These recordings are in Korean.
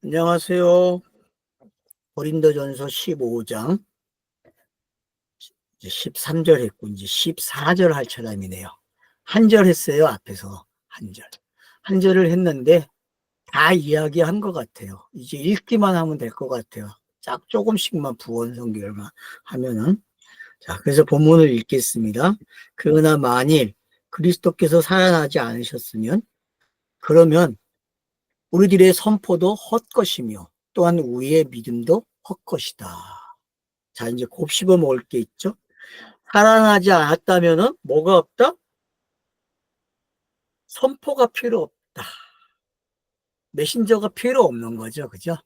안녕하세요. 고린도전서 15장 이제 13절 했고 이제 14절 할 차례이네요. 한 절 했어요. 앞에서 한 절. 한 절을 했는데 다 이야기한 것 같아요. 이제 읽기만 하면 될 것 같아요. 짝 조금씩만 부원 성결만 하면은. 자, 그래서 본문을 읽겠습니다. 그러나 만일 그리스도께서 살아나지 않으셨으면 그러면 우리들의 선포도 헛것이며 또한 우리의 믿음도 헛것이다. 자, 이제 곱씹어 먹을 게 있죠. 살아나지 않았다면은 뭐가 없다? 선포가 필요 없다. 메신저가 필요 없는 거죠. 그죠?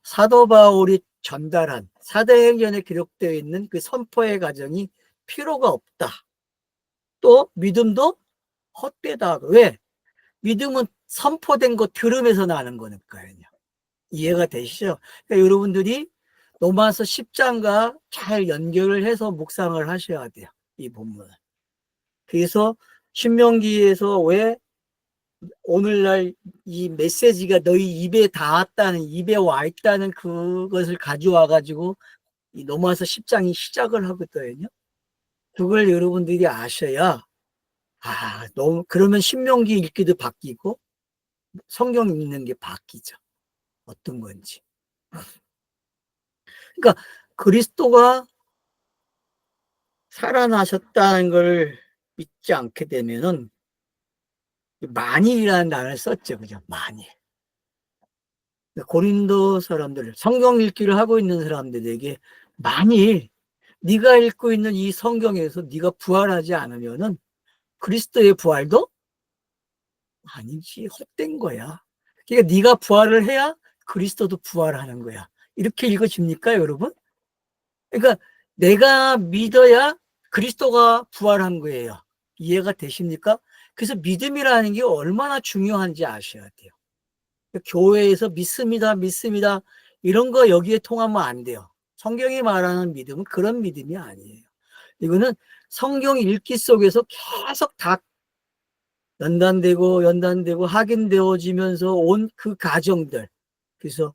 사도 바울이 전달한 사도행전에 기록되어 있는 그 선포의 과정이 필요가 없다. 또 믿음도 헛되다. 왜? 믿음은 선포된 거 들음에서 나는 거니까요. 이해가 되시죠? 그러니까 여러분들이 로마서 10장과 잘 연결을 해서 묵상을 하셔야 돼요. 이 본문을. 그래서 신명기에서 왜 오늘날 이 메시지가 너희 입에 닿았다는, 입에 와 있다는 그것을 가져와 가지고 이 로마서 10장이 시작을 하거든요. 그걸 여러분들이 아셔야, 너무 그러면 신명기 읽기도 바뀌고 성경 읽는 게 바뀌죠. 어떤 건지. 그러니까 그리스도가 살아나셨다는 걸 믿지 않게 되면은 만일이라는 단어를 썼죠. 그죠? 만일. 고린도 사람들, 성경 읽기를 하고 있는 사람들에게 만일 네가 읽고 있는 이 성경에서 네가 부활하지 않으면은 그리스도의 부활도 아니지, 헛된 거야. 그러니까 네가 부활을 해야 그리스도도 부활하는 거야. 이렇게 읽어집니까, 여러분? 그러니까 내가 믿어야 그리스도가 부활한 거예요. 이해가 되십니까? 그래서 믿음이라는 게 얼마나 중요한지 아셔야 돼요. 교회에서 믿습니다, 믿습니다. 이런 거 여기에 통하면 안 돼요. 성경이 말하는 믿음은 그런 믿음이 아니에요. 이거는 성경 읽기 속에서 계속 다 연단되고 확인되어지면서 온 그 과정들. 그래서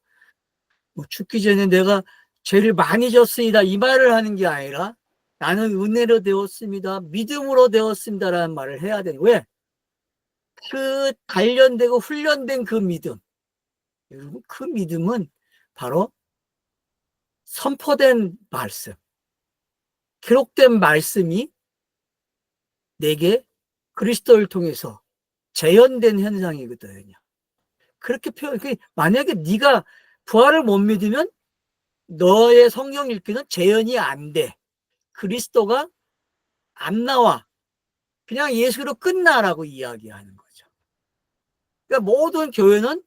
뭐 죽기 전에 내가 죄를 많이 졌습니다. 이 말을 하는 게 아니라 나는 은혜로 되었습니다. 믿음으로 되었습니다라는 말을 해야 되는. 왜? 그 단련되고 훈련된 그 믿음. 여러분, 그 믿음은 바로 선포된 말씀, 기록된 말씀이 내게 그리스도를 통해서 재현된 현상이거든요. 그렇게 표현. 만약에 네가 부활을 못 믿으면 너의 성경 읽기는 재현이 안 돼. 그리스도가 안 나와. 그냥 예수로 끝나라고 이야기하는 거죠. 그러니까 모든 교회는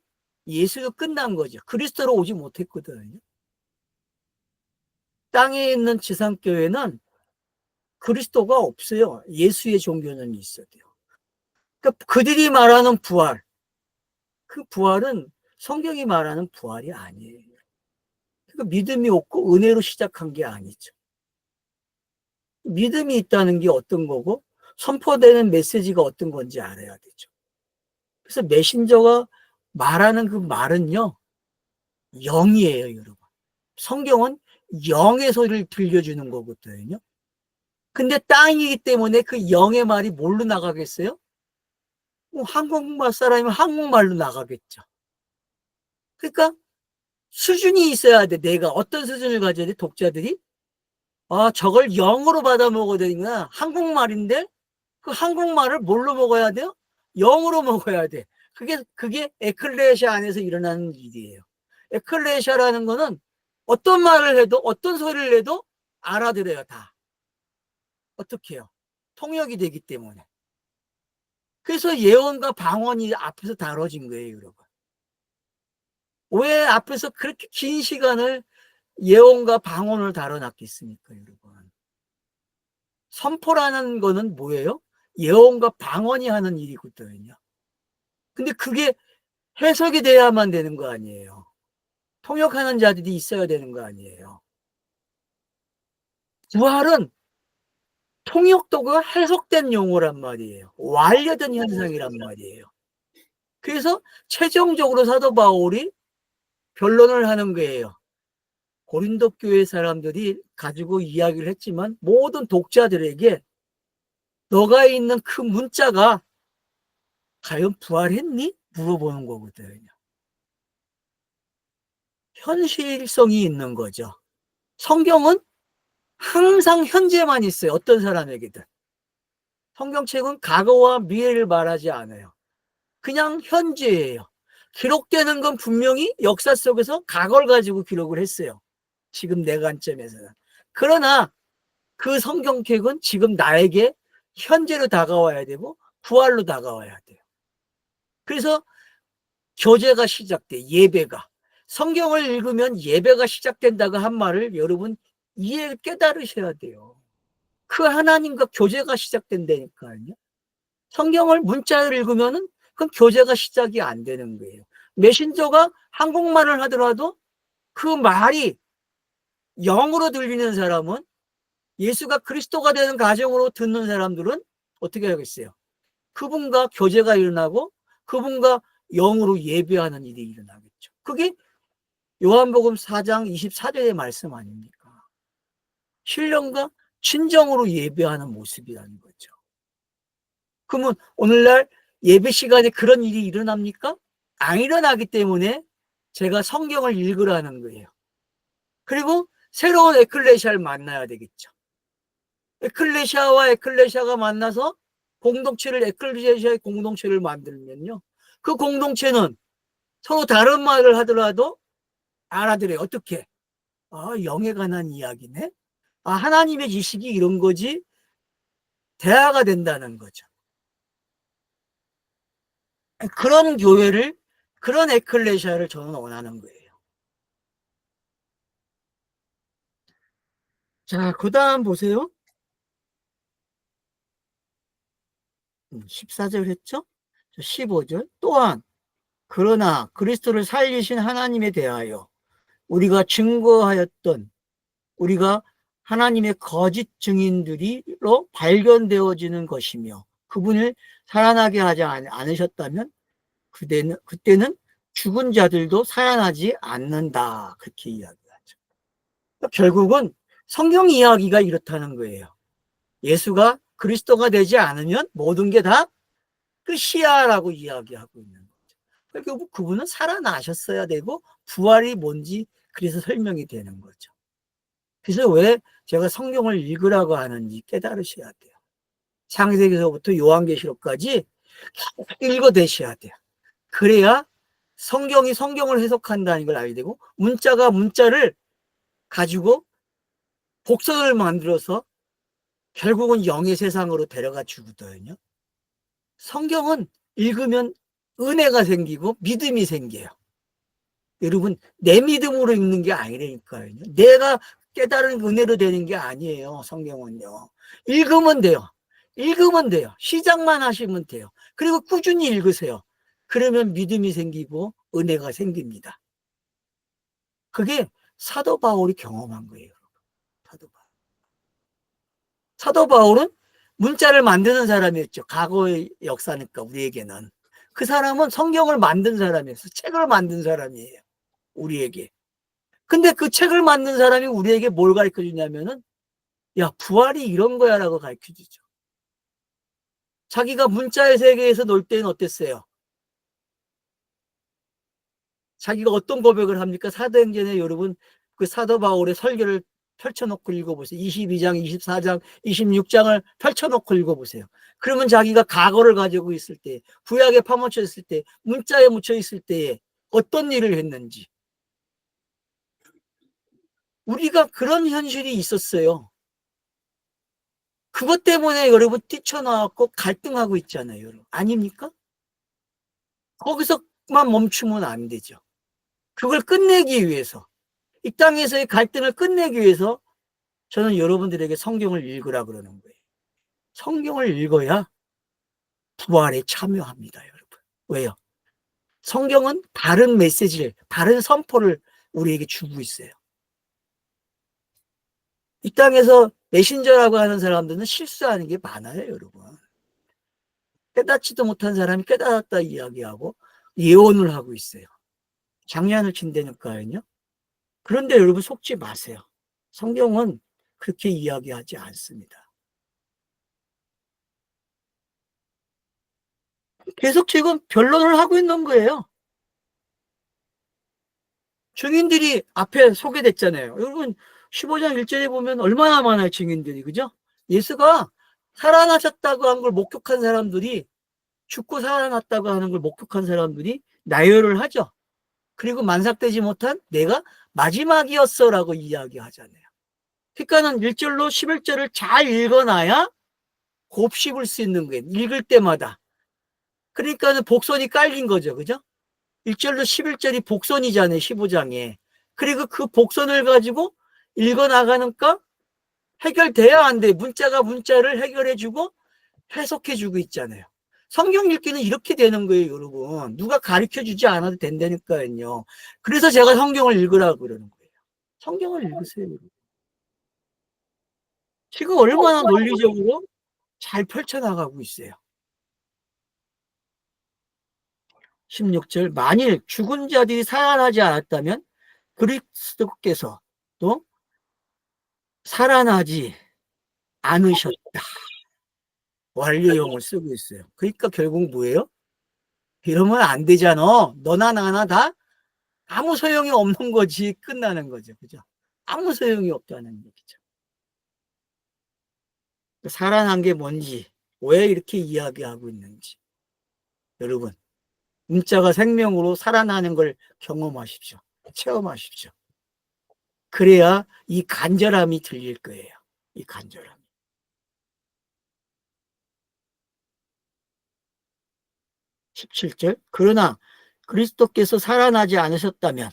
예수로 끝난 거죠. 그리스도로 오지 못했거든요. 땅에 있는 지상교회는 그리스도가 없어요. 예수의 종교는 있어요. 그러니까 그들이 말하는 부활, 그 부활은 성경이 말하는 부활이 아니에요. 그러니까 믿음이 없고 은혜로 시작한 게 아니죠. 믿음이 있다는 게 어떤 거고 선포되는 메시지가 어떤 건지 알아야 되죠. 그래서 메신저가 말하는 그 말은요, 영이에요, 여러분. 성경은 영의 소리를 들려주는 거거든요. 근데 땅이기 때문에 그 영의 말이 뭘로 나가겠어요? 한국말 사람이면 한국말로 나가겠죠. 그러니까 수준이 있어야 돼. 내가 어떤 수준을 가져야 돼? 독자들이 저걸 영어로 받아 먹어야 되구나. 한국말인데 그 한국말을 뭘로 먹어야 돼요? 영어로 먹어야 돼. 그게 에클레시아 안에서 일어나는 일이에요. 에클레시아라는 거는 어떤 말을 해도 어떤 소리를 해도 알아들어요. 다. 어떻게 해요? 통역이 되기 때문에. 그래서 예언과 방언이 앞에서 다뤄진 거예요, 여러분. 왜 앞에서 그렇게 긴 시간을 예언과 방언을 다뤄놨겠습니까, 여러분? 선포라는 거는 뭐예요? 예언과 방언이 하는 일이거든요. 근데 그게 해석이 돼야만 되는 거 아니에요. 통역하는 자들이 있어야 되는 거 아니에요. 부활은 통역도가 해석된 용어란 말이에요. 완료된 현상이란 말이에요. 그래서 최종적으로 사도 바울이 변론을 하는 거예요. 고린도 교회 사람들이 가지고 이야기를 했지만 모든 독자들에게 너가 있는 그 문자가 과연 부활했니? 물어보는 거거든요. 현실성이 있는 거죠. 성경은 항상 현재만 있어요. 어떤 사람에게든. 성경책은 과거와 미래를 말하지 않아요. 그냥 현재예요. 기록되는 건 분명히 역사 속에서 과거를 가지고 기록을 했어요. 지금 내 관점에서는. 그러나 그 성경책은 지금 나에게 현재로 다가와야 되고 부활로 다가와야 돼요. 그래서 교제가 시작돼. 예배가. 성경을 읽으면 예배가 시작된다고 한 말을 여러분 깨달으셔야 돼요. 그 하나님과 교제가 시작된다니까요. 성경을 문자를 읽으면은 그건 교제가 시작이 안 되는 거예요. 메신저가 한국말을 하더라도 그 말이 영으로 들리는 사람은, 예수가 그리스도가 되는 가정으로 듣는 사람들은 어떻게 하겠어요? 그분과 교제가 일어나고 그분과 영으로 예배하는 일이 일어나겠죠. 그게 요한복음 4장 24절의 말씀 아닙니까? 신령과 진정으로 예배하는 모습이라는 거죠. 그러면 오늘날 예배 시간에 그런 일이 일어납니까? 안 일어나기 때문에 제가 성경을 읽으라는 거예요. 그리고 새로운 에클레시아를 만나야 되겠죠. 에클레시아와 에클레시아가 만나서 에클레시아의 공동체를 만들면요, 그 공동체는 서로 다른 말을 하더라도 알아들어요. 어떻게? 영에 관한 이야기네? 하나님의 지식이 이런 거지? 대화가 된다는 거죠. 그런 교회를, 그런 에클레시아를 저는 원하는 거예요. 자, 그 다음 보세요. 14절 했죠? 15절. 또한 그러나 그리스도를 살리신 하나님에 대하여 우리가 증거하였던, 우리가 하나님의 거짓 증인들이로 발견되어지는 것이며 그분을 살아나게 하지 않으셨다면 그때는 죽은 자들도 살아나지 않는다. 그렇게 이야기하죠. 결국은 성경 이야기가 이렇다는 거예요. 예수가 그리스도가 되지 않으면 모든 게 다 끝이야라고 이야기하고 있는 거죠. 결국 그분은 살아나셨어야 되고 부활이 뭔지 그래서 설명이 되는 거죠. 그래서 왜 제가 성경을 읽으라고 하는지 깨달으셔야 돼요. 창세기서부터 요한계시록까지 읽어대셔야 돼요. 그래야 성경이 성경을 해석한다는 걸 알게 되고, 문자가 문자를 가지고 복선을 만들어서 결국은 영의 세상으로 데려가 주거든요. 성경은 읽으면 은혜가 생기고 믿음이 생겨요. 여러분, 내 믿음으로 읽는 게 아니라니까요. 내가 깨달은 은혜로 되는 게 아니에요. 성경은요. 읽으면 돼요. 읽으면 돼요. 시작만 하시면 돼요. 그리고 꾸준히 읽으세요. 그러면 믿음이 생기고 은혜가 생깁니다. 그게 사도 바울이 경험한 거예요. 사도 바울은 문자를 만드는 사람이었죠. 과거의 역사니까 우리에게는. 그 사람은 성경을 만든 사람이었어요. 책을 만든 사람이에요. 우리에게. 근데 그 책을 만든 사람이 우리에게 뭘 가르쳐 주냐면은, 야, 부활이 이런 거야 라고 가르쳐 주죠. 자기가 문자의 세계에서 놀 때는 어땠어요? 자기가 어떤 고백을 합니까? 사도행전에 여러분 그 사도 바울의 설교를 펼쳐놓고 읽어보세요. 22장, 24장, 26장을 펼쳐놓고 읽어보세요. 그러면 자기가 과거를 가지고 있을 때, 구약에 파묻혀 있을 때, 문자에 묻혀 있을 때에 어떤 일을 했는지. 우리가 그런 현실이 있었어요. 그것 때문에 여러분 뛰쳐나왔고 갈등하고 있잖아요. 여러분. 아닙니까? 거기서만 멈추면 안 되죠. 그걸 끝내기 위해서, 이 땅에서의 갈등을 끝내기 위해서 저는 여러분들에게 성경을 읽으라 그러는 거예요. 성경을 읽어야 부활에 참여합니다, 여러분. 왜요? 성경은 다른 메시지를, 다른 선포를 우리에게 주고 있어요. 이 땅에서 메신저라고 하는 사람들은 실수하는 게 많아요, 여러분. 깨닫지도 못한 사람이 깨달았다 이야기하고 예언을 하고 있어요. 장난을 친다니까요. 그런데 여러분 속지 마세요. 성경은 그렇게 이야기하지 않습니다. 계속 지금 변론을 하고 있는 거예요. 증인들이 앞에 소개됐잖아요. 여러분 15장 1절에 보면 얼마나 많아요, 증인들이. 그죠? 예수가 살아나셨다고 한 걸 목격한 사람들이, 죽고 살아났다고 하는 걸 목격한 사람들이 나열을 하죠. 그리고 만삭되지 못한 내가 마지막이었어라고 이야기하잖아요. 그러니까는 1절로 11절을 잘 읽어놔야 곱씹을 수 있는 거예요. 읽을 때마다. 그러니까는 복선이 깔린 거죠. 그죠? 1절로 11절이 복선이잖아요. 15장에. 그리고 그 복선을 가지고 읽어나가니까 해결돼야 안 돼. 문자가 문자를 해결해주고 해석해주고 있잖아요. 성경 읽기는 이렇게 되는 거예요, 여러분. 누가 가르쳐주지 않아도 된다니까요. 그래서 제가 성경을 읽으라고 그러는 거예요. 성경을 읽으세요, 여러분. 지금 얼마나 논리적으로 잘 펼쳐나가고 있어요. 16절, 만일 죽은 자들이 살아나지 않았다면 그리스도께서 또 살아나지 않으셨다. 완료형을 쓰고 있어요. 그러니까 결국 뭐예요? 이러면 안 되잖아. 너나 나나 다 아무 소용이 없는 거지. 끝나는 거죠. 그죠? 아무 소용이 없다는 얘기죠. 살아난 게 뭔지, 왜 이렇게 이야기하고 있는지. 여러분, 문자가 생명으로 살아나는 걸 경험하십시오. 체험하십시오. 그래야 이 간절함이 들릴 거예요. 이 간절함. 17절. 그러나 그리스도께서 살아나지 않으셨다면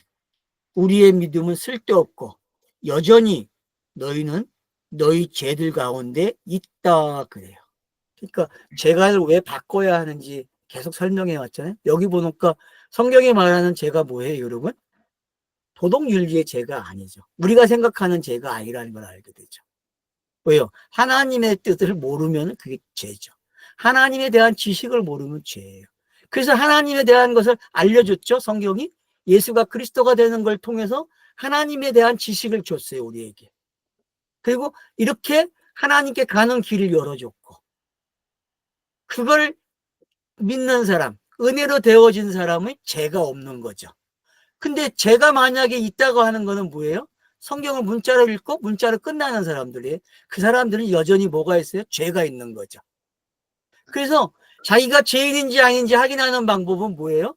우리의 믿음은 쓸데없고 여전히 너희는 너희 죄들 가운데 있다 그래요. 그러니까 죄가 왜 바꿔야 하는지 계속 설명해 왔잖아요. 여기 보니까 성경이 말하는 죄가 뭐예요, 여러분? 도덕윤리의 죄가 아니죠. 우리가 생각하는 죄가 아니라는 걸 알게 되죠. 왜요? 하나님의 뜻을 모르면 그게 죄죠. 하나님에 대한 지식을 모르면 죄예요. 그래서 하나님에 대한 것을 알려줬죠, 성경이. 예수가 그리스도가 되는 걸 통해서 하나님에 대한 지식을 줬어요, 우리에게. 그리고 이렇게 하나님께 가는 길을 열어줬고, 그걸 믿는 사람, 은혜로 되어진 사람은 죄가 없는 거죠. 근데 죄가 만약에 있다고 하는 거는 뭐예요? 성경을 문자로 읽고 문자로 끝나는 사람들이, 그 사람들은 여전히 뭐가 있어요? 죄가 있는 거죠. 그래서 자기가 죄인인지 아닌지 확인하는 방법은 뭐예요?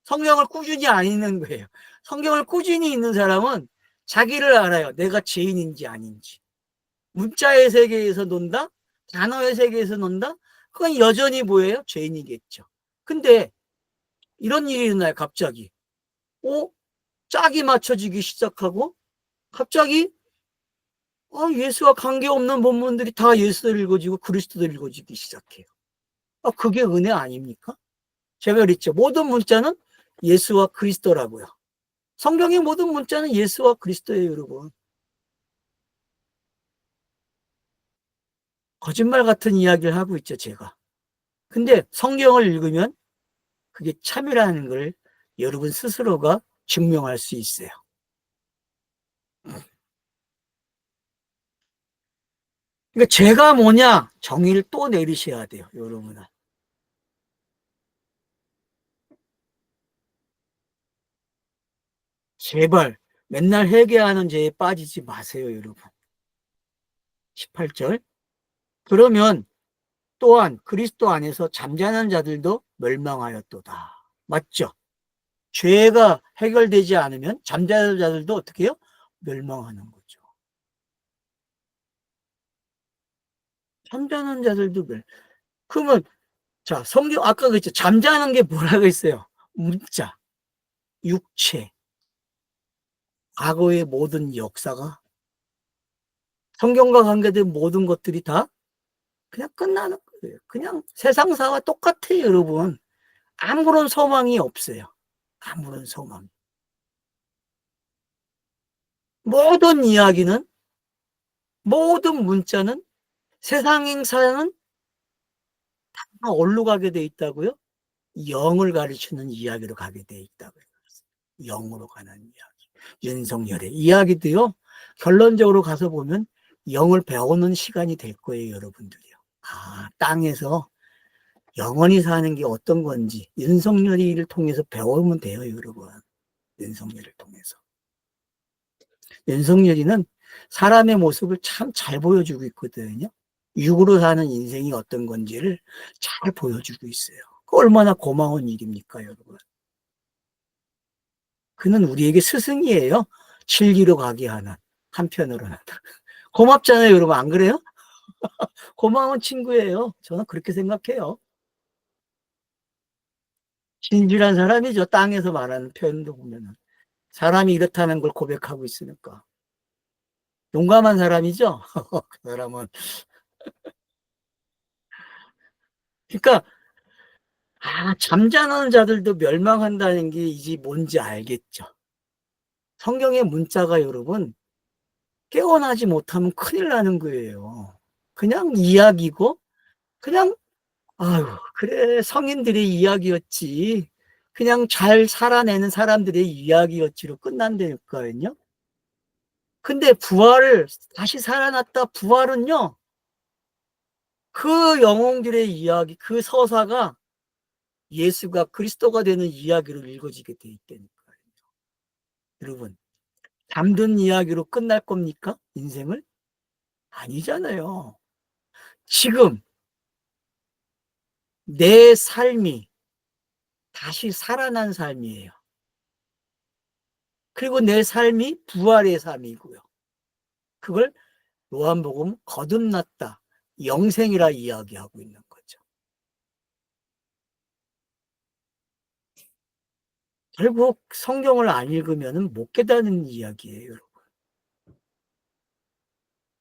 성경을 꾸준히 안 읽는 거예요. 성경을 꾸준히 읽는 사람은 자기를 알아요. 내가 죄인인지 아닌지. 문자의 세계에서 논다? 단어의 세계에서 논다? 그건 여전히 뭐예요? 죄인이겠죠. 근데 이런 일이 일어나요, 갑자기. 짝이 맞춰지기 시작하고, 갑자기 예수와 관계없는 본문들이 다 예수를 읽어지고 그리스도를 읽어지기 시작해요. 그게 은혜 아닙니까? 제가 그랬죠. 모든 문자는 예수와 그리스도라고요. 성경의 모든 문자는 예수와 그리스도예요, 여러분. 거짓말 같은 이야기를 하고 있죠, 제가. 근데 성경을 읽으면 그게 참이라는 걸 여러분 스스로가 증명할 수 있어요. 그러니까 죄가 뭐냐? 정의를 또 내리셔야 돼요, 여러분은. 제발 맨날 회개하는 죄에 빠지지 마세요, 여러분. 18절. 그러면 또한 그리스도 안에서 잠자는 자들도 멸망하였도다. 맞죠? 죄가 해결되지 않으면 잠자는 자들도 어떻게 해요? 멸망하는 거죠. 잠자는 자들도 그러면 자, 성경 아까 그랬죠. 잠자는 게 뭐라고 했어요? 문자, 육체, 과거의 모든 역사가, 성경과 관계된 모든 것들이 다 그냥 끝나는 거예요. 그냥 세상사와 똑같아요, 여러분. 아무런 소망이 없어요. 아무런 소망. 모든 이야기는, 모든 문자는, 세상 행사는 다 어디로 가게 돼 있다고요? 영을 가르치는 이야기로 가게 돼 있다고요. 영으로 가는 이야기. 윤석열의 이야기도요, 결론적으로 가서 보면 영을 배우는 시간이 될 거예요, 여러분들이요. 아, 땅에서 영원히 사는 게 어떤 건지 윤석열이를 통해서 배우면 돼요, 여러분. 윤석열을 통해서. 윤석열이는 사람의 모습을 참 잘 보여주고 있거든요. 육으로 사는 인생이 어떤 건지를 잘 보여주고 있어요. 얼마나 고마운 일입니까, 여러분. 그는 우리에게 스승이에요. 진리로 가게 하는, 한편으로는. 고맙잖아요, 여러분. 안 그래요? 고마운 친구예요. 저는 그렇게 생각해요. 진실한 사람이죠. 땅에서 말하는 표현도 보면은. 사람이 이렇다는 걸 고백하고 있으니까. 용감한 사람이죠. 그 사람은. 그러니까 잠자는 자들도 멸망한다는 게 이제 뭔지 알겠죠. 성경의 문자가 여러분 깨어나지 못하면 큰일 나는 거예요. 그냥 이야기고 그냥 아유 그래 성인들의 이야기였지. 그냥 잘 살아내는 사람들의 이야기였지로 끝난다니까요. 근데 부활을 다시 살아났다 부활은요. 그 영웅들의 이야기, 그 서사가 예수가 그리스도가 되는 이야기로 읽어지게 돼 있다니까요. 여러분, 잠든 이야기로 끝날 겁니까? 인생을? 아니잖아요. 지금 내 삶이 다시 살아난 삶이에요. 그리고 내 삶이 부활의 삶이고요. 그걸 요한복음 거듭났다, 영생이라 이야기하고 있는 거죠. 결국 성경을 안 읽으면 못 깨닫는 이야기예요, 여러분.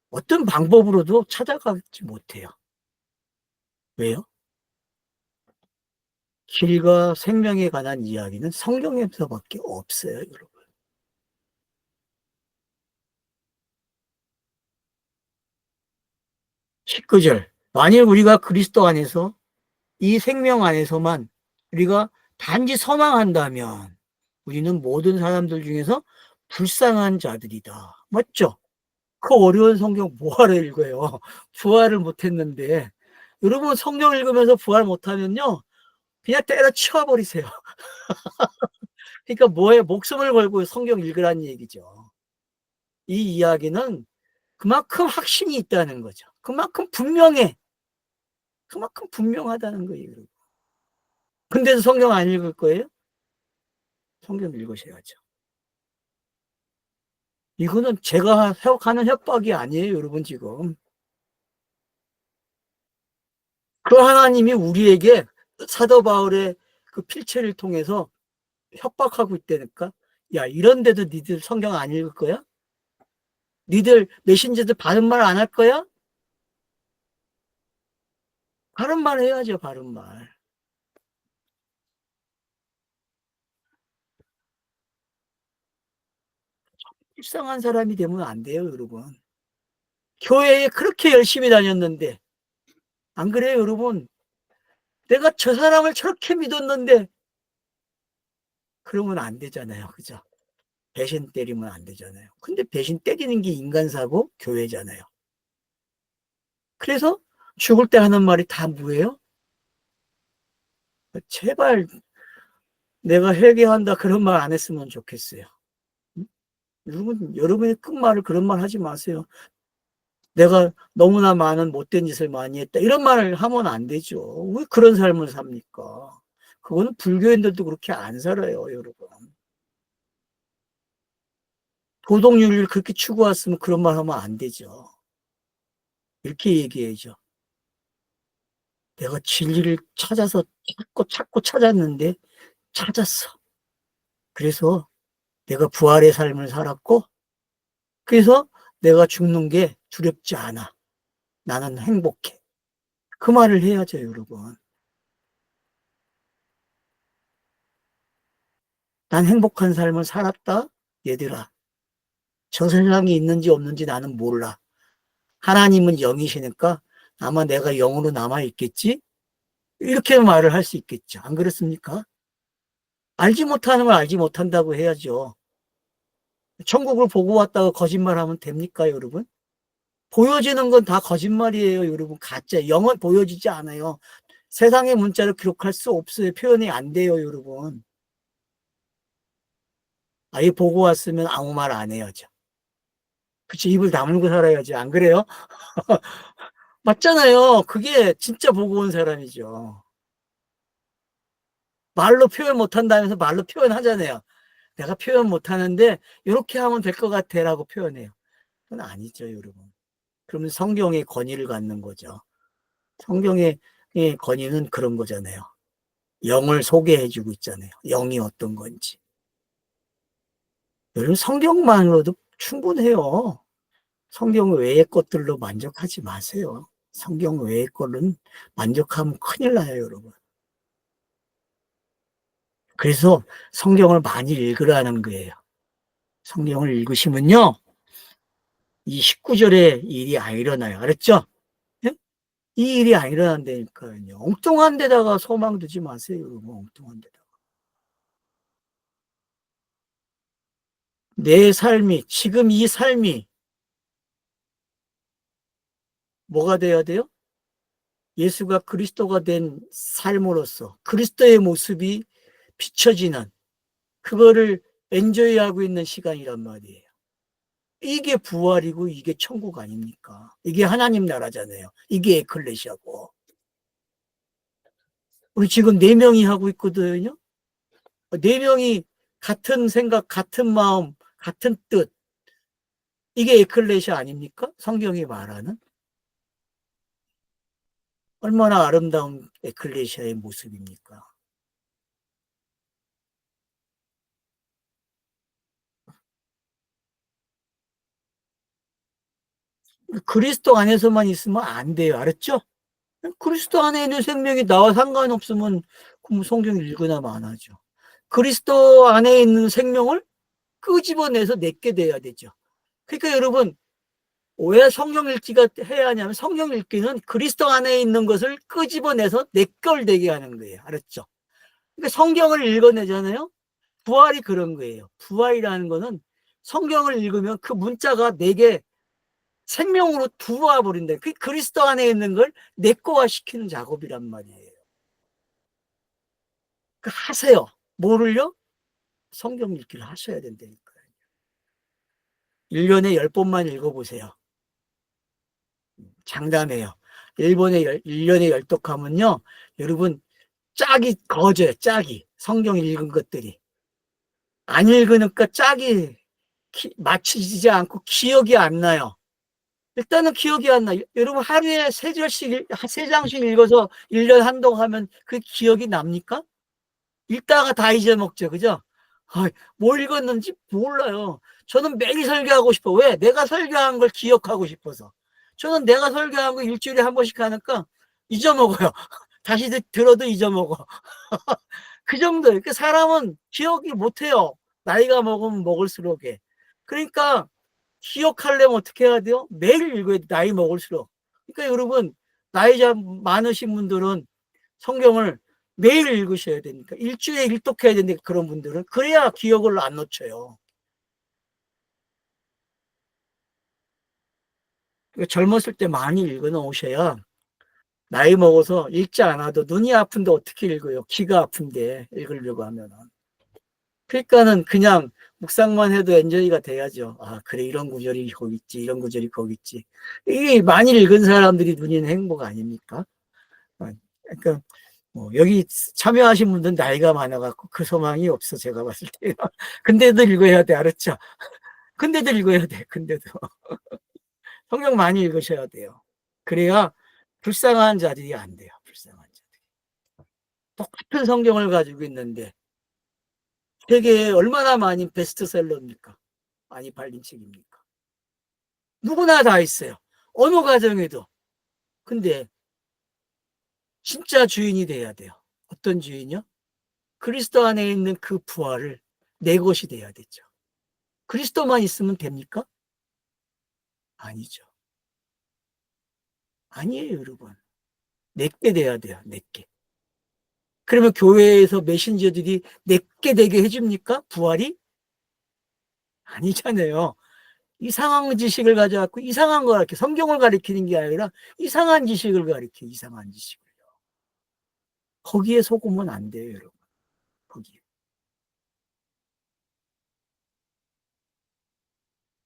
어떤 방법으로도 찾아가지 못해요. 왜요? 길과 생명에 관한 이야기는 성경에서밖에 없어요, 여러분. 19절. 만일 우리가 그리스도 안에서 이 생명 안에서만 우리가 단지 소망한다면 우리는 모든 사람들 중에서 불쌍한 자들이다. 맞죠? 그 어려운 성경 뭐하러 읽어요? 부활을 못했는데. 여러분 성경 읽으면서 부활 못하면요. 그냥 때려치워버리세요. 그러니까 뭐에 목숨을 걸고 성경 읽으라는 얘기죠. 이 이야기는 그만큼 확신이 있다는 거죠. 그만큼 분명해. 그만큼 분명하다는 거예요. 근데도 성경 안 읽을 거예요? 성경 읽으셔야죠. 이거는 제가 하는 협박이 아니에요, 여러분, 지금. 그 하나님이 우리에게 사도 바울의 그 필체를 통해서 협박하고 있다니까? 야, 이런데도 니들 성경 안 읽을 거야? 니들 메신저들 바른 말 안 할 거야? 바른 말 해야죠, 바른 말. 불쌍한 사람이 되면 안 돼요, 여러분. 교회에 그렇게 열심히 다녔는데, 안 그래요, 여러분? 내가 저 사람을 저렇게 믿었는데, 그러면 안 되잖아요, 그죠? 배신 때리면 안 되잖아요. 근데 배신 때리는 게 인간사고 교회잖아요. 그래서 죽을 때 하는 말이 다 뭐예요? 제발 내가 회개한다 그런 말 안 했으면 좋겠어요. 여러분의 끝말을 그런 말 하지 마세요. 내가 너무나 많은 못된 짓을 많이 했다. 이런 말을 하면 안 되죠. 왜 그런 삶을 삽니까? 그거는 불교인들도 그렇게 안 살아요, 여러분. 도덕윤리를 그렇게 추구했으면 그런 말 하면 안 되죠. 이렇게 얘기해야죠. 내가 진리를 찾아서 찾고 찾았는데 찾았어. 그래서 내가 부활의 삶을 살았고, 그래서 내가 죽는 게 두렵지 않아. 나는 행복해. 그 말을 해야죠, 여러분. 난 행복한 삶을 살았다? 얘들아, 저 세상에 있는지 없는지 나는 몰라. 하나님은 영이시니까 아마 내가 영으로 남아있겠지? 이렇게 말을 할 수 있겠죠. 안 그렇습니까? 알지 못하는 걸 알지 못한다고 해야죠. 천국을 보고 왔다고 거짓말하면 됩니까, 여러분? 보여지는 건 다 거짓말이에요, 여러분. 가짜. 영은 보여지지 않아요. 세상의 문자를 기록할 수 없어요. 표현이 안 돼요, 여러분. 아예 보고 왔으면 아무 말 안 해야죠. 그치, 입을 다물고 살아야지. 안 그래요? 맞잖아요. 그게 진짜 보고 온 사람이죠. 말로 표현 못 한다면서 말로 표현하잖아요. 내가 표현 못 하는데, 이렇게 하면 될 것 같아 라고 표현해요. 그건 아니죠, 여러분. 그러면 성경의 권위를 갖는 거죠. 성경의 권위는 그런 거잖아요. 영을 소개해주고 있잖아요. 영이 어떤 건지. 여러분, 성경만으로도 충분해요. 성경 외의 것들로 만족하지 마세요. 성경 외의 걸로는 만족하면 큰일 나요, 여러분. 그래서 성경을 많이 읽으라는 거예요. 성경을 읽으시면요, 이 19절에 일이 안 일어나요. 알았죠? 예? 이 일이 안 일어난다니까요. 엉뚱한 데다가 소망 두지 마세요, 여러분. 엉뚱한 데다가. 내 삶이, 지금 이 삶이 뭐가 돼야 돼요? 예수가 그리스도가 된 삶으로서 그리스도의 모습이 비춰지는, 그거를 엔조이하고 있는 시간이란 말이에요. 이게 부활이고 이게 천국 아닙니까? 이게 하나님 나라잖아요. 이게 에클레시아고. 우리 지금 네 명이 하고 있거든요. 네 명이 같은 생각, 같은 마음, 같은 뜻. 이게 에클레시아 아닙니까? 성경이 말하는. 얼마나 아름다운 에클레시아의 모습입니까? 그리스도 안에서만 있으면 안 돼요. 알았죠? 그리스도 안에 있는 생명이 나와 상관없으면 그럼 성경 읽으나 마나죠. 그리스도 안에 있는 생명을 끄집어내서 내게 돼야 되죠. 그러니까 여러분, 왜 성경 읽기가 해야 하냐면, 성경 읽기는 그리스도 안에 있는 것을 끄집어내서 내 걸 되게 하는 거예요. 알았죠? 그러니까 성경을 읽어내잖아요. 부활이 그런 거예요. 부활이라는 거는 성경을 읽으면 그 문자가 내게 생명으로 들어와 버린다. 그 그리스도 안에 있는 걸 내 거화 시키는 작업이란 말이에요. 그 하세요. 뭐를요? 성경 읽기를 하셔야 된다니까요. 1년에 10번만 읽어보세요. 장담해요. 1년에 열독하면요, 여러분, 짝이 거져요, 짝이. 성경 읽은 것들이. 안 읽으니까 짝이 맞추지 않고 기억이 안 나요. 일단은 기억이 안 나요. 여러분, 하루에 세 장씩 읽어서 1년 한동 하면 그 기억이 납니까? 읽다가 다 잊어먹죠. 그죠? 뭘 읽었는지 몰라요. 저는 매일 설교하고 싶어. 왜? 내가 설교한 걸 기억하고 싶어서. 저는 내가 설교한 거 일주일에 한 번씩 하니까 잊어먹어요. 다시 들어도 잊어먹어. 그 정도예요. 그 사람은 기억이 못해요. 나이가 먹으면 먹을수록에. 그러니까 기억하려면 어떻게 해야 돼요? 매일 읽어야 돼. 나이 먹을수록. 그러니까 여러분, 나이 많으신 분들은 성경을 매일 읽으셔야 되니까, 일주일에 일독해야 되니까, 그런 분들은. 그래야 기억을 안 놓쳐요. 그러니까 젊었을 때 많이 읽어 놓으셔야, 나이 먹어서 읽지 않아도 눈이 아픈데 어떻게 읽어요? 귀가 아픈데 읽으려고 하면은. 그러니까는 그냥 묵상만 해도 엔저이가 돼야죠. 아, 그래, 이런 구절이 거기 있지, 이런 구절이 거기 있지. 이게 많이 읽은 사람들이 누리는 행복 아닙니까? 그러니까 뭐 여기 참여하신 분들은 나이가 많아갖고 그 소망이 없어, 제가 봤을 때. 근데도 읽어야 돼, 알았죠? 근데도 읽어야 돼, 근데도. 성경 많이 읽으셔야 돼요. 그래야 불쌍한 자들이 안 돼요, 불쌍한 자들이. 똑같은 성경을 가지고 있는데 세계에 얼마나 많이 베스트셀러입니까? 많이 팔린 책입니까? 누구나 다 있어요. 어느 가정에도. 근데 진짜 주인이 돼야 돼요. 어떤 주인이요? 그리스도 안에 있는 그 부활을 내 것이 돼야 되죠. 그리스도만 있으면 됩니까? 아니죠. 아니에요, 여러분. 내게 돼야 돼요, 내게. 그러면 교회에서 메신저들이 내게 되게 해줍니까? 부활이? 아니잖아요. 이상한 지식을 가져갖고 이상한 거 가르쳐. 성경을 가르치는 게 아니라 이상한 지식을 가르쳐. 이상한 지식을. 거기에 속으면 안 돼요, 여러분. 거기에.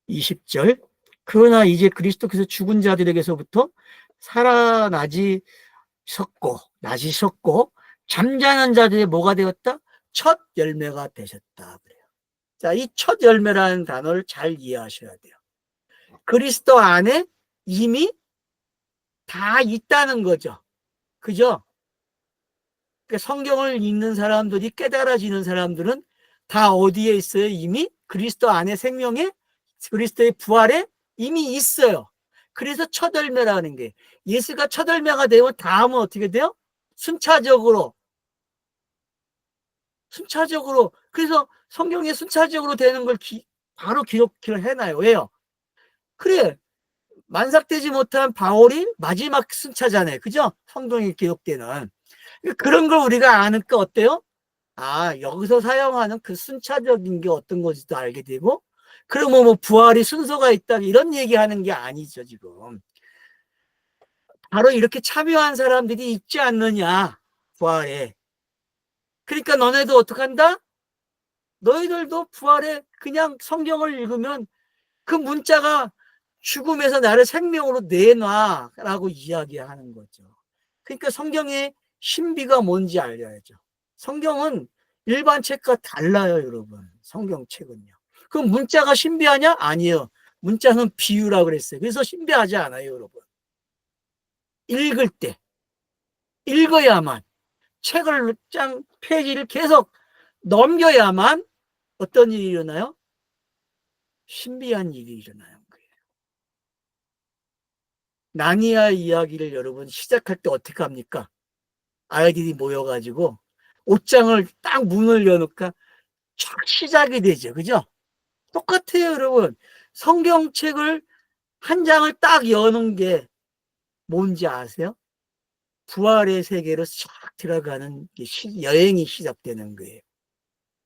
20절. 그러나 이제 그리스도께서 죽은 자들에게서부터 살아나지 셨고 잠자는 자들의 뭐가 되었다? 첫 열매가 되셨다. 그래요. 자, 이 첫 열매라는 단어를 잘 이해하셔야 돼요. 그리스도 안에 이미 다 있다는 거죠. 그죠? 그러니까 성경을 읽는 사람들이 깨달아지는 사람들은 다 어디에 있어요? 이미 그리스도 안에 생명에 그리스도의 부활에 이미 있어요. 그래서 첫 열매라는 게 예수가 첫 열매가 되면 다음은 어떻게 돼요? 순차적으로 그래서 성경에 순차적으로 되는 걸 바로 기록을 해놔요. 왜요? 그래 만삭되지 못한 바울이 마지막 순차잖아요. 그죠? 성경에 기록되는 그런 걸 우리가 아니까 어때요? 아, 여기서 사용하는 그 순차적인 게 어떤 건지도 알게 되고, 그러면 뭐 부활이 순서가 있다, 이런 얘기하는 게 아니죠, 지금. 바로 이렇게 참여한 사람들이 있지 않느냐, 부활에. 그러니까 너네도 어떡한다? 너희들도 부활에 그냥 성경을 읽으면 그 문자가 죽음에서 나를 생명으로 내놔라고 이야기하는 거죠. 그러니까 성경의 신비가 뭔지 알려야죠. 성경은 일반 책과 달라요, 여러분. 성경책은요. 그럼 문자가 신비하냐? 아니에요. 문자는 비유라고 그랬어요. 그래서 신비하지 않아요, 여러분. 읽을 때, 읽어야만, 책을 페이지를 계속 넘겨야만 어떤 일이 일어나요? 신비한 일이 일어나요. 나니아 이야기를 여러분 시작할 때 어떻게 합니까? 아이들이 모여가지고 옷장을 딱 문을 여놓까 쫙 시작이 되죠. 그죠? 똑같아요, 여러분. 성경책을 한 장을 딱 여는 게 뭔지 아세요? 부활의 세계로 쫙 들어가는 여행이 시작되는 거예요.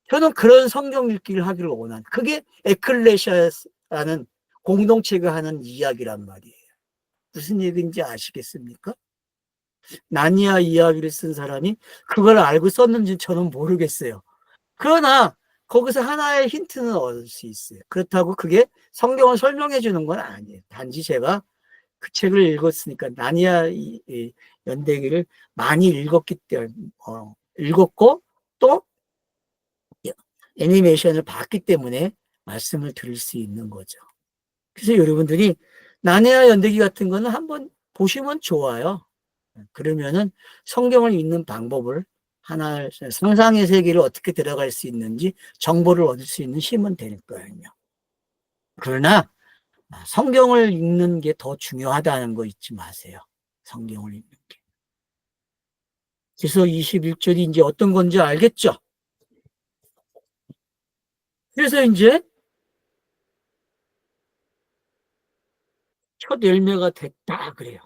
저는 그런 성경 읽기를 하기를 원한. 그게 에클레시아라는 공동체가 하는 이야기란 말이에요. 무슨 얘기인지 아시겠습니까? 나니아 이야기를 쓴 사람이 그걸 알고 썼는지 저는 모르겠어요. 그러나 거기서 하나의 힌트는 얻을 수 있어요. 그렇다고 그게 성경을 설명해 주는 건 아니에요. 단지 제가 그 책을 읽었으니까 나니아 연대기를 많이 읽었기 때문에 읽었고 또 애니메이션을 봤기 때문에 말씀을 드릴 수 있는 거죠. 그래서 여러분들이 나니아 연대기 같은 거는 한번 보시면 좋아요. 그러면은 성경을 읽는 방법을 하나 상상의 세계를 어떻게 들어갈 수 있는지 정보를 얻을 수 있는 힘은 될 거예요. 그러나 성경을 읽는 게 더 중요하다는 거 잊지 마세요. 성경을 읽는 게. 그래서 21절이 이제 어떤 건지 알겠죠? 그래서 이제 첫 열매가 됐다 그래요.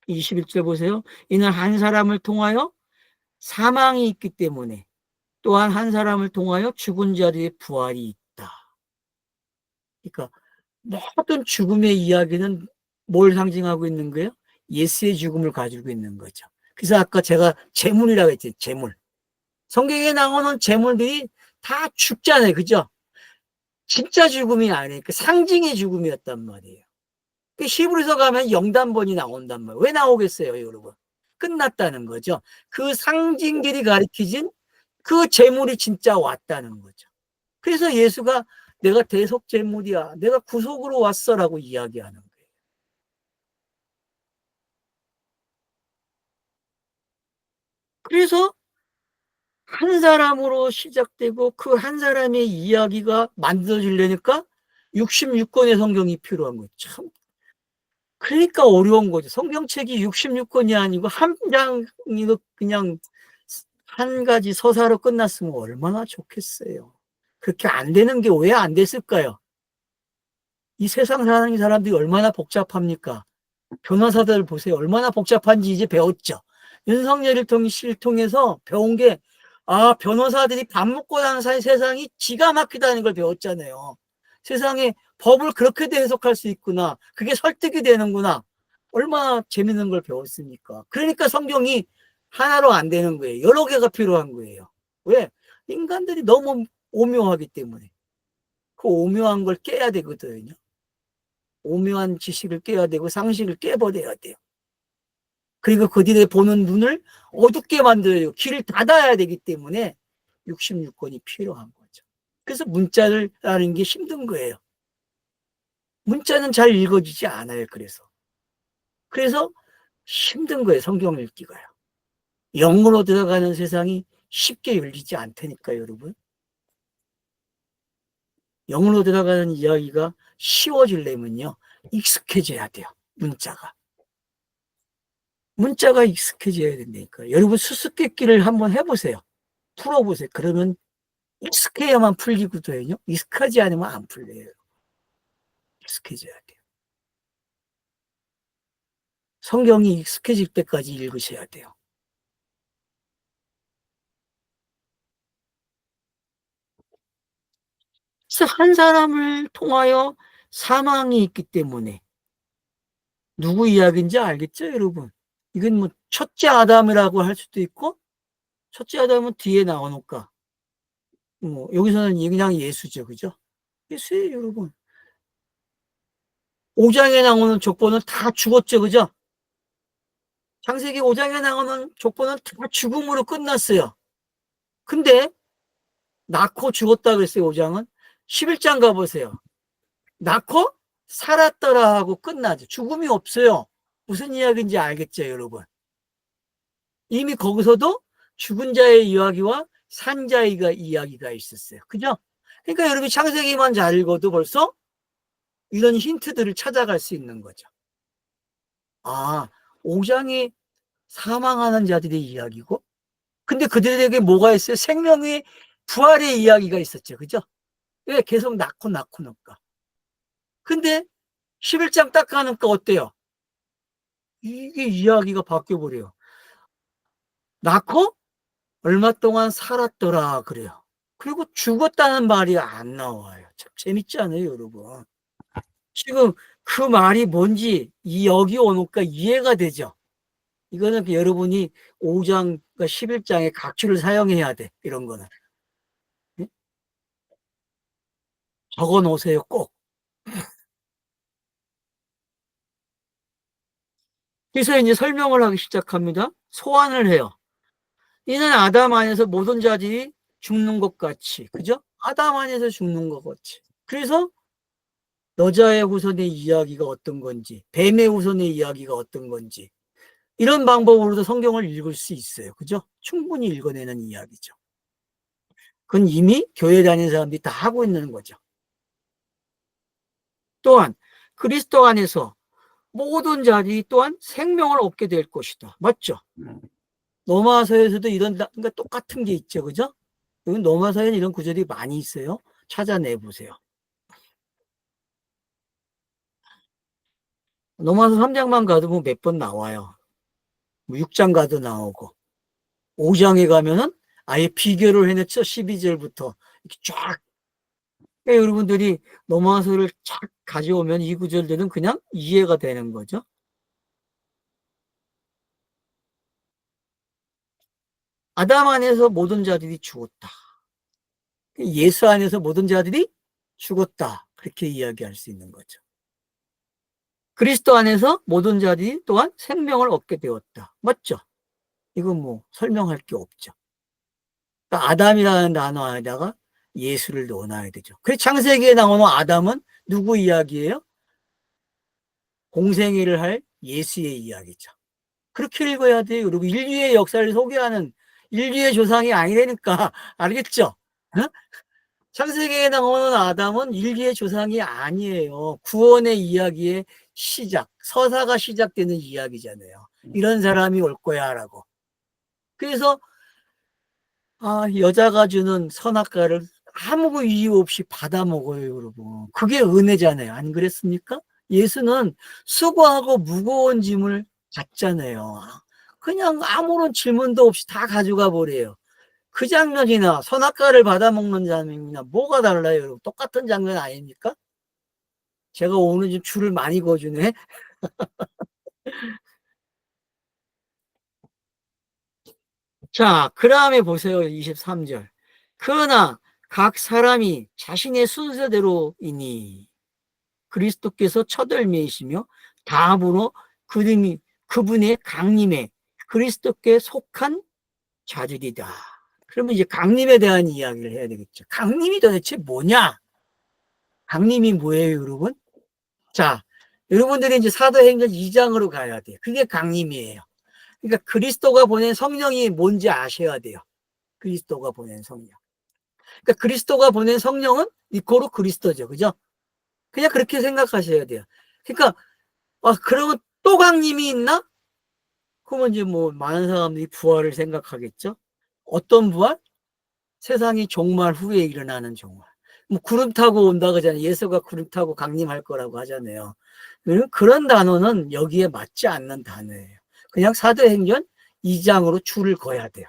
21절 보세요. 이는 한 사람을 통하여 사망이 있기 때문에 또한 한 사람을 통하여 죽은 자들의 부활이 있다. 그러니까 모든 죽음의 이야기는 뭘 상징하고 있는 거예요? 예수의 죽음을 가지고 있는 거죠. 그래서 아까 제가 재물이라고 했죠. 재물. 성경에 나오는 재물들이 다 죽잖아요. 그죠? 진짜 죽음이 아니에요. 그 상징의 죽음이었단 말이에요. 그 히브리서 가면 영단번이 나온단 말이에요. 왜 나오겠어요, 여러분? 끝났다는 거죠. 그 상징들이 가리키진 그 재물이 진짜 왔다는 거죠. 그래서 예수가 내가 대속재물이야. 내가 구속으로 왔어라고 이야기하는 거예요. 그래서 한 사람으로 시작되고 그 한 사람의 이야기가 만들어지려니까 66권의 성경이 필요한 거예요. 참. 그러니까 어려운 거죠. 성경책이 66권이 아니고 한 장이 그냥 한 가지 서사로 끝났으면 얼마나 좋겠어요. 그렇게 안 되는 게 왜 안 됐을까요? 이 세상 사는 사람들이 얼마나 복잡합니까? 변호사들 보세요. 얼마나 복잡한지 이제 배웠죠. 윤석열 씨를 통해서 배운 게, 변호사들이 밥 먹고 사는 세상이 기가 막히다는 걸 배웠잖아요. 세상에 법을 그렇게도 해석할 수 있구나. 그게 설득이 되는구나. 얼마나 재밌는 걸 배웠습니까? 그러니까 성경이 하나로 안 되는 거예요. 여러 개가 필요한 거예요. 왜? 인간들이 너무 오묘하기 때문에. 그 오묘한 걸 깨야 되거든요. 오묘한 지식을 깨야 되고 상식을 깨버려야 돼요. 그리고 그들의 보는 눈을 어둡게 만들어요. 길을 닫아야 되기 때문에 66권이 필요한 거죠. 그래서 문자를 라는 게 힘든 거예요. 문자는 잘 읽어지지 않아요. 그래서 힘든 거예요. 성경을 읽기가요. 영으로 들어가는 세상이 쉽게 열리지 않다니까요, 여러분. 영으로 들어가는 이야기가 쉬워지려면요, 익숙해져야 돼요. 문자가 익숙해져야 된다니까요. 여러분 수수께끼를 한번 해보세요. 풀어보세요. 그러면 익숙해야만 풀리거든요. 익숙하지 않으면 안 풀려요. 익숙해져야 돼요. 성경이 익숙해질 때까지 읽으셔야 돼요. 그래서 한 사람을 통하여 사망이 있기 때문에 누구 이야기인지 알겠죠, 여러분? 이건 뭐 첫째 아담이라고 할 수도 있고, 첫째 아담은 뒤에 나오니까 뭐 여기서는 그냥 예수죠, 그죠? 예수예요, 여러분. 5장에 나오는 족보는 다 죽었죠, 그죠? 창세기 5장에 나오는 족보는 다 죽음으로 끝났어요. 근데 낳고 죽었다 그랬어요, 5장은. 11장 가보세요. 낳고 살았더라 하고 끝나죠. 죽음이 없어요. 무슨 이야기인지 알겠죠, 여러분? 이미 거기서도 죽은 자의 이야기와 산 자의 이야기가 있었어요. 그죠? 그러니까 여러분이 창세기만 잘 읽어도 벌써 이런 힌트들을 찾아갈 수 있는 거죠. 5장이 사망하는 자들의 이야기고, 근데 그들에게 뭐가 있어요? 생명의 부활의 이야기가 있었죠. 그죠? 왜? 계속 낳고 낳고. 근데 11장 딱 가니까 어때요? 이게 이야기가 바뀌어버려요. 낳고 얼마 동안 살았더라 그래요. 그리고 죽었다는 말이 안 나와요. 참 재밌지 않아요, 여러분? 지금 그 말이 뭔지 여기 오니까 이해가 되죠. 이거는 여러분이 5장과 11장의 각주를 사용해야 돼. 이런 거는. 네? 적어 놓으세요, 꼭. 그래서 이제 설명을 하기 시작합니다. 소환을 해요. 이는 아담 안에서 모든 자들이 죽는 것 같이. 그죠? 아담 안에서 죽는 것 같이. 그래서 여자의 후손의 이야기가 어떤 건지, 뱀의 후손의 이야기가 어떤 건지, 이런 방법으로도 성경을 읽을 수 있어요. 그죠? 충분히 읽어내는 이야기죠. 그건 이미 교회 다니는 사람들이 다 하고 있는 거죠. 또한 그리스도 안에서 모든 자들이 또한 생명을 얻게 될 것이다. 맞죠? 로마서에서도 이런, 그러니까 똑같은 게 있죠. 그죠? 로마서에는 이런 구절이 많이 있어요. 찾아내보세요. 로마서 3장만 가도 뭐 몇 번 나와요. 6장 가도 나오고. 5장에 가면은 아예 비교를 해냈죠. 12절부터. 이렇게 쫙. 그러니까 여러분들이 로마서를 쫙 가져오면 이 구절들은 그냥 이해가 되는 거죠. 아담 안에서 모든 자들이 죽었다. 예수 안에서 모든 자들이 죽었다. 그렇게 이야기할 수 있는 거죠. 그리스도 안에서 모든 자들이 또한 생명을 얻게 되었다. 맞죠? 이건 뭐 설명할 게 없죠. 그러니까 아담이라는 단어 안에다가 예수를 넣어놔야 되죠. 그래서 창세기에 나오는 아담은 누구 이야기예요? 공생애를 할 예수의 이야기죠. 그렇게 읽어야 돼요. 그리고 인류의 역사를 소개하는 인류의 조상이 아니라니까. 알겠죠? 어? 창세기에 나오는 아담은 인류의 조상이 아니에요. 구원의 이야기의 시작, 서사가 시작되는 이야기잖아요. 이런 사람이 올 거야 라고. 그래서 여자가 주는 선악과를 아무 이유 없이 받아 먹어요, 여러분. 그게 은혜잖아요. 안 그랬습니까? 예수는 수고하고 무거운 짐을 잤잖아요. 그냥 아무런 질문도 없이 다 가져가 버려요. 그 장면이나 선악과를 받아먹는 장면이나 뭐가 달라요, 여러분? 똑같은 장면 아닙니까? 제가 오늘 좀 줄을 많이 그어주네. 자, 그 다음에 보세요. 23절. 그러나 각 사람이 자신의 순서대로이니 그리스도께서 첫 열매이시며 다음으로 그분의 강림에 그리스도께 속한 자들이다. 그러면 이제 강림에 대한 이야기를 해야 되겠죠. 강림이 도대체 뭐냐? 강림이 뭐예요, 여러분? 자, 여러분들이 이제 사도행전 2장으로 가야 돼요. 그게 강림이에요. 그러니까 그리스도가 보낸 성령이 뭔지 아셔야 돼요. 그리스도가 보낸 성령. 그러니까 그리스도가 보낸 성령은 이코로 그리스도죠. 그죠? 그냥 그렇게 생각하셔야 돼요. 그러니까, 그러면 또 강림이 있나? 그러면 이제 뭐 많은 사람들이 부활을 생각하겠죠. 어떤 부활? 세상이 종말 후에 일어나는 종말. 뭐 구름 타고 온다 그러잖아요. 예수가 구름 타고 강림할 거라고 하잖아요. 그런 단어는 여기에 맞지 않는 단어예요. 그냥 사도행전 2장으로 줄을 그어야 돼요.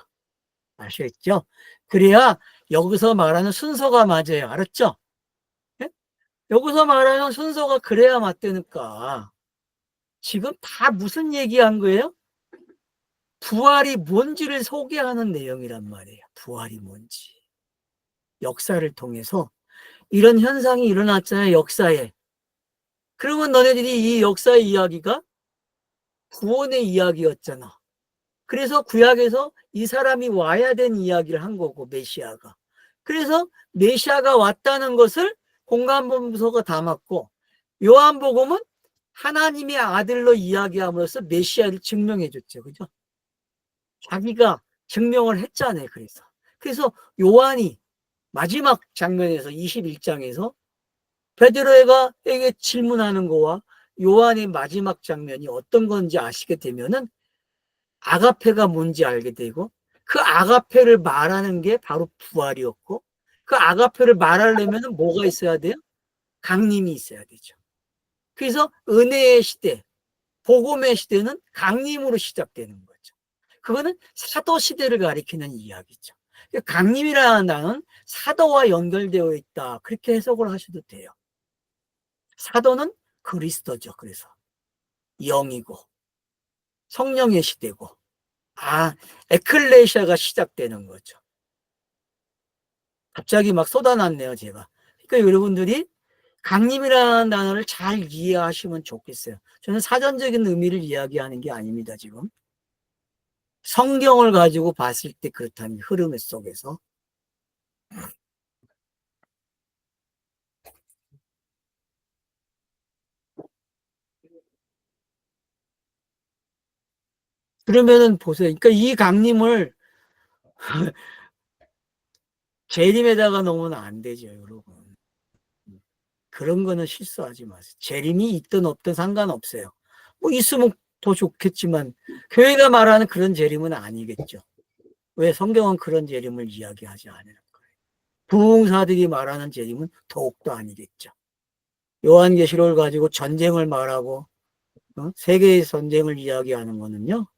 아시겠죠? 그래야 여기서 말하는 순서가 맞아요. 알았죠? 예? 여기서 말하는 순서가 그래야 맞다니까. 지금 다 무슨 얘기한 거예요? 부활이 뭔지를 소개하는 내용이란 말이에요. 부활이 뭔지. 역사를 통해서 이런 현상이 일어났잖아요. 역사에. 그러면 너네들이 이 역사의 이야기가 구원의 이야기였잖아. 그래서 구약에서 이 사람이 와야 된 이야기를 한 거고, 메시아가. 그래서 메시아가 왔다는 것을 공간본부서가 담았고, 요한복음은 하나님의 아들로 이야기함으로써 메시아를 증명해 줬죠. 그죠? 자기가 증명을 했잖아요. 그래서 요한이 마지막 장면에서 21장에서 베드로에게 질문하는 거와 요한의 마지막 장면이 어떤 건지 아시게 되면은 아가페가 뭔지 알게 되고 그 아가페를 말하는 게 바로 부활이었고 그 아가페를 말하려면 뭐가 있어야 돼요? 강림이 있어야 되죠. 그래서 은혜의 시대, 복음의 시대는 강림으로 시작되는 거죠. 그거는 사도 시대를 가리키는 이야기죠. 강림이라는 단어는 사도와 연결되어 있다. 그렇게 해석을 하셔도 돼요. 사도는 그리스도죠. 그래서 영이고 성령의 시대고 에클레시아가 시작되는 거죠. 갑자기 막 쏟아놨네요, 제가. 그러니까 여러분들이 강림이라는 단어를 잘 이해하시면 좋겠어요. 저는 사전적인 의미를 이야기하는 게 아닙니다, 지금. 성경을 가지고 봤을 때 그렇다는 흐름 속에서. 그러면은 보세요. 그러니까 이 강림을 재림에다가 넣으면 안 되죠, 여러분. 그런 거는 실수하지 마세요. 재림이 있든 없든 상관없어요. 뭐 있으면 더 좋겠지만 교회가 말하는 그런 재림은 아니겠죠. 왜 성경은 그런 재림을 이야기하지 않는 거예요. 부흥사들이 말하는 재림은 더욱더 아니겠죠. 요한계시록을 가지고 전쟁을 말하고 세계의 전쟁을 이야기하는 거는요.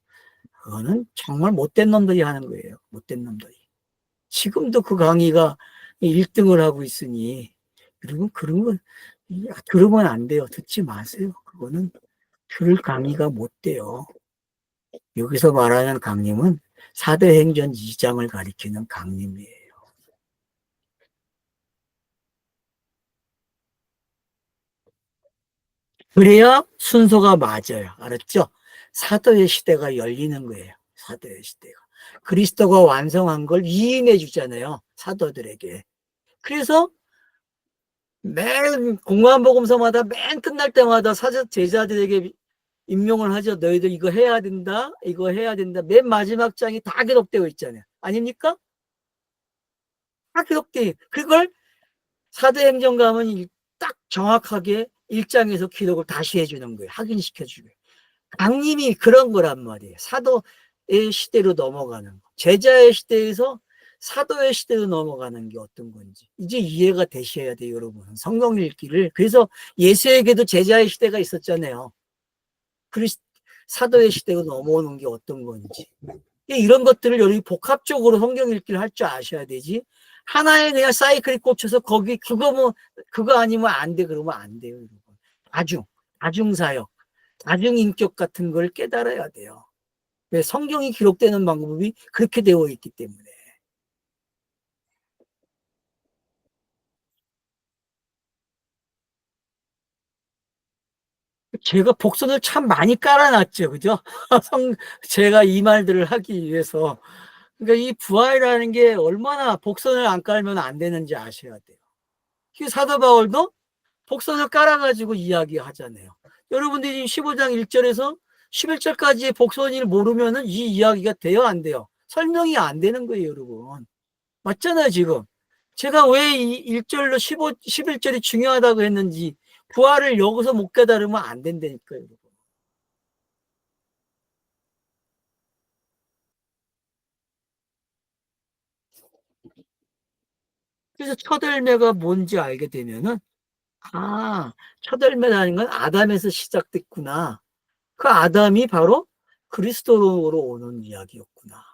그거는 정말 못된 놈들이 하는 거예요. 못된 놈들이. 지금도 그 강의가 1등을 하고 있으니 여러분 그런 건 들으면 안 돼요. 듣지 마세요. 그거는 들을 강의가 못 돼요. 여기서 말하는 강림은 사도행전 2장을 가리키는 강림이에요. 그래야 순서가 맞아요. 알았죠? 사도의 시대가 열리는 거예요. 사도의 시대가. 그리스도가 완성한 걸 이인해 주잖아요. 사도들에게. 그래서 맨 공관복음서마다 맨 끝날 때마다 사도 제자들에게 임명을 하죠. 너희들 이거 해야 된다. 이거 해야 된다. 맨 마지막 장이 다 기록되어 있잖아요. 아닙니까? 다 기록돼. 그걸 사도행전 가면 딱 정확하게 1장에서 기록을 다시 해주는 거예요. 확인시켜주고. 강림이 그런 거란 말이에요. 사도의 시대로 넘어가는 거. 제자의 시대에서 사도의 시대로 넘어가는 게 어떤 건지 이제 이해가 되셔야 돼요, 여러분. 성경 읽기를. 그래서 예수에게도 제자의 시대가 있었잖아요. 사도의 시대로 넘어오는 게 어떤 건지. 이런 것들을 여러분이 복합적으로 성경 읽기를 할 줄 아셔야 되지. 하나에 그냥 사이클이 꽂혀서 거기 그거 아니면 안 돼 그러면 안 돼요. 여러분. 다중사역, 다중인격 같은 걸 깨달아야 돼요. 왜 성경이 기록되는 방법이 그렇게 되어 있기 때문에. 제가 복선을 참 많이 깔아놨죠. 그죠? 제가 이 말들을 하기 위해서. 그러니까 이 부활이라는 게 얼마나 복선을 안 깔면 안 되는지 아셔야 돼요. 사도 바울도 복선을 깔아가지고 이야기하잖아요. 여러분들이 15장 1절에서 11절까지의 복선을 모르면은 이 이야기가 돼요, 안 돼요? 설명이 안 되는 거예요, 여러분. 맞잖아요, 지금. 제가 왜 이 1절로 11절이 중요하다고 했는지 부활을 여기서 못 깨달으면 안 된다니까요, 여러분. 그래서 첫 열매가 뭔지 알게 되면은, 아, 첫 열매라는 건 아담에서 시작됐구나. 그 아담이 바로 그리스도로 오는 이야기였구나.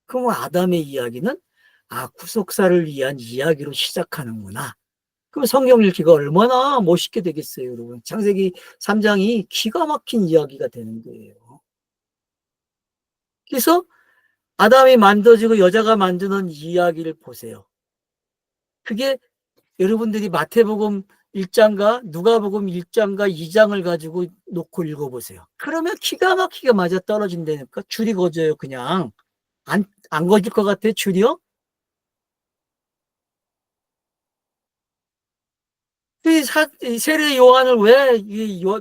그럼 아담의 이야기는 구속사를 위한 이야기로 시작하는구나. 그럼 성경 읽기가 얼마나 멋있게 되겠어요, 여러분. 창세기 3장이 기가 막힌 이야기가 되는 거예요. 그래서 아담이 만들어지고 여자가 만드는 이야기를 보세요. 그게 여러분들이 마태복음 1장과 누가복음 1장과 2장을 가지고 놓고 읽어보세요. 그러면 기가 막히게 맞아 떨어진다니까. 줄이 거져요, 그냥. 안 거질 것 같아요, 줄이요? 이 세례 요한을 왜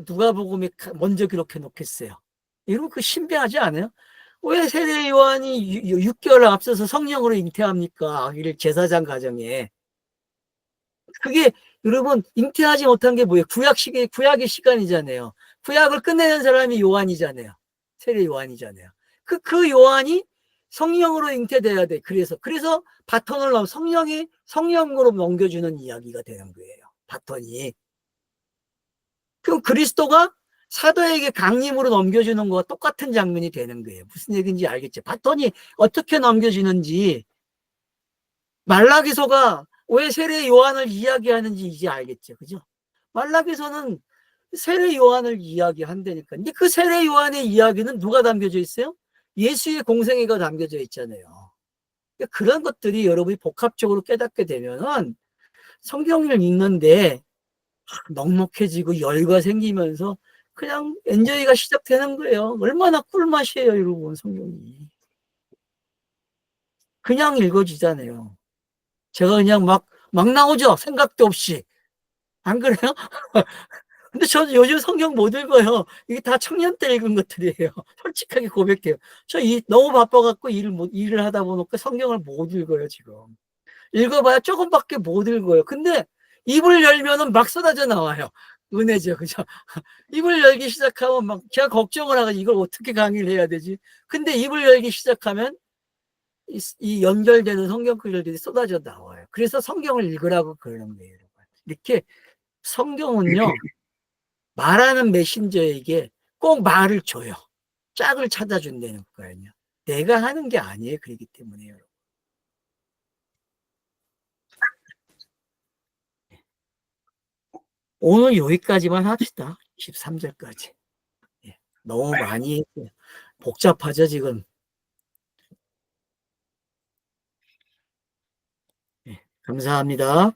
누가복음에 먼저 기록해 놓겠어요? 이러면 그 신비하지 않아요? 왜 세례 요한이 6개월 앞서서 성령으로 잉태합니까? 아기를 제사장 가정에. 그게 여러분 잉태하지 못한 게 뭐예요? 구약의 시간이잖아요. 구약을 끝내는 사람이 요한이잖아요. 세례 요한이잖아요. 그 요한이 성령으로 잉태돼야 돼. 그래서 바톤을 성령으로 넘겨주는 이야기가 되는 거예요. 바톤이. 그럼 그리스도가 사도에게 강림으로 넘겨주는 거와 똑같은 장면이 되는 거예요. 무슨 얘기인지 알겠죠? 바톤이 어떻게 넘겨지는지, 말라기서가 왜 세례 요한을 이야기하는지 이제 알겠죠. 그죠? 말라기서는 세례 요한을 이야기한다니까. 근데 그 세례 요한의 이야기는 누가 담겨져 있어요? 예수의 공생애가 담겨져 있잖아요. 그러니까 그런 것들이 여러분이 복합적으로 깨닫게 되면은 성경을 읽는데 넉넉해지고 여유가 생기면서 그냥 엔조이가 시작되는 거예요. 얼마나 꿀맛이에요, 여러분, 성경이. 그냥 읽어지잖아요. 제가 그냥 막 나오죠. 생각도 없이. 안 그래요? 근데 저는 요즘 성경 못 읽어요. 이게 다 청년 때 읽은 것들이에요. 솔직하게 고백해요. 너무 바빠갖고 일을 하다 보니까 성경을 못 읽어요, 지금. 읽어봐야 조금밖에 못 읽어요. 근데 입을 열면은 막 쏟아져 나와요. 은혜죠, 그죠? 입을 열기 시작하면 막 제가 걱정을 하고 이걸 어떻게 강의를 해야 되지? 근데 입을 열기 시작하면 이 연결되는 성경 구절들이 쏟아져 나와요. 그래서 성경을 읽으라고 그러는 거예요. 이렇게 성경은요, 말하는 메신저에게 꼭 말을 줘요. 짝을 찾아준다는 거예요. 내가 하는 게 아니에요. 그렇기 때문에요. 오늘 여기까지만 합시다. 13절까지. 너무 많이 했어요. 복잡하죠, 지금. 감사합니다.